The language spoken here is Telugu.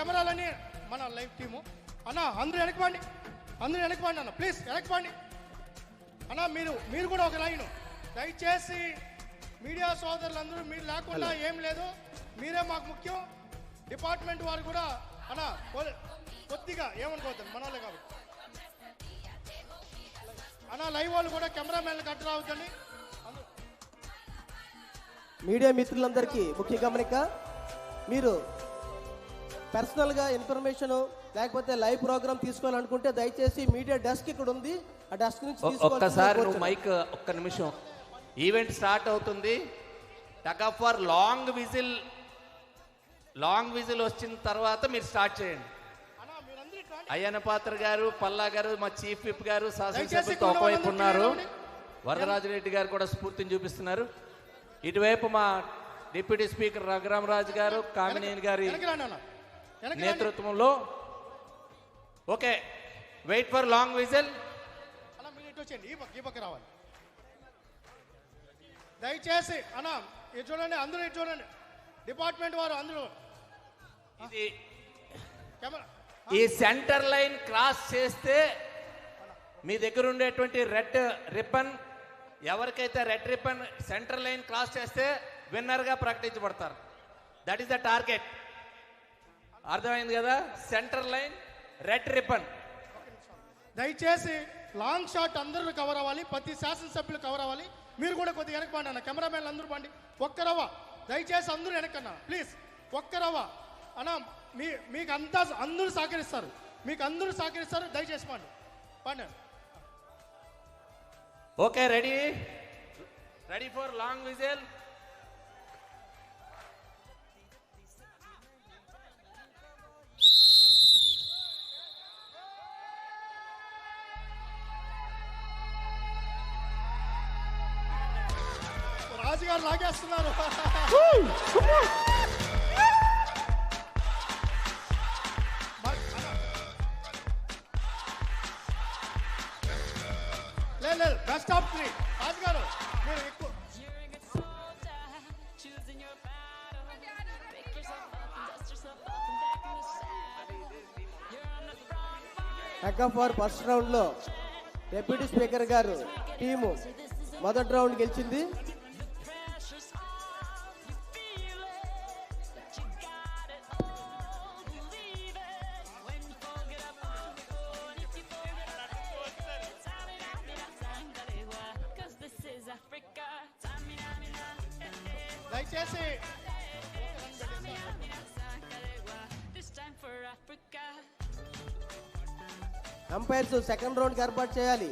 కెమెరాలని మన లైవ్ టీము అన్న అందరూ వెనక్కిపోండి, అందరూ వెనక్కిపోండి అన్న, ప్లీజ్ వెనక్కిపోండి అన్న. మీరు కూడా ఒక లైన్ దయచేసి మీడియా సోదరులందరూ, మీరు లేకుండా ఏం లేదు, మీరే మాకు ముఖ్యం. డిపార్ట్మెంట్ వారు కూడా అన్న కొద్దిగా ఏమనుకోవద్దు మన వాళ్ళే కాబట్టి అన్న, లైవ్ వాళ్ళు కూడా కెమెరామెన్లు కట్టు రావద్దండి. మీడియా మిత్రులందరికీ ముఖ్య గమనిక, మీరు పర్సనల్గా ఇన్ఫర్మేషన్ లేకపోతే లైవ్ ప్రోగ్రామ్ తీసుకోవాలనుకుంటే దయచేసి మీడియా డెస్క్ ఇక్కడ ఉంది, ఆ డెస్క్ నుంచి ఒక్కసారి నువ్వు మైక్ ఒక్క నిమిషం. ఈవెంట్ స్టార్ట్ అవుతుంది. Tug of war long whistle వచ్చిన తర్వాత మీరు స్టార్ట్ చేయండి. అయ్యన్న పాత్ర గారు, పల్లా గారు, మా చీఫ్ విప్ గారు, శాసనసభ్యులతో ఒకవైపు ఉన్నారు. వరదరాజరెడ్డి గారు కూడా స్ఫూర్తిని చూపిస్తున్నారు. ఇటువైపు మా డిప్యూటీ స్పీకర్ రఘురామరాజు గారు, కామినేని గారి నేతృత్వంలో. Okay, wait for long whistle. రావాలి దయచేసి అన్న, ఇది చూడండి, అందరూ ఇది చూడండి, డిపార్ట్మెంట్ వారు అందరూ. ఇది ఈ సెంటర్ లైన్ క్రాస్ చేస్తే మీ దగ్గర ఉండేటువంటి రెడ్ రిబ్బన్, ఎవరికైతే red ribbon centre line cross చేస్తే విన్నర్గా ప్రకటించబడతారు. That is the target. అర్థమైంది కదా? Centre line red ribbon. దయచేసి లాంగ్ షాట్ అందరూ కవర్ అవ్వాలి, ప్రతి శాసనసభ్యులు కవర్ అవ్వాలి. మీరు కూడా కొద్దిగా వెనక్కి పండి అన్న, కెమెరామెన్లు అందరూ పండి. ఒక్క రవ్వ దయచేసి అందరూ వెనక్కన్నా ప్లీజ్, ఒక్క రవ్వ అన్న. మీకు అంతా అందరూ సహకరిస్తారు, మీకు అందరూ సహకరిస్తారు, దయచేసి పండి పండి. Okay, ready for long whistle. రాజుగారు లాగేస్తున్నారు. లేదు బెస్ట్ ఆఫ్ 3 రాజుగారు, మీరు ఎక్కువ టగ్ ఆఫ్ వార్ ఫస్ట్ రౌండ్లో డిప్యూటీ స్పీకర్ గారు టీము మొదటి రౌండ్ గెలిచింది. దయచేసి అంపైర్స్ సెకండ్ రౌండ్కి ఏర్పాటు చేయాలి.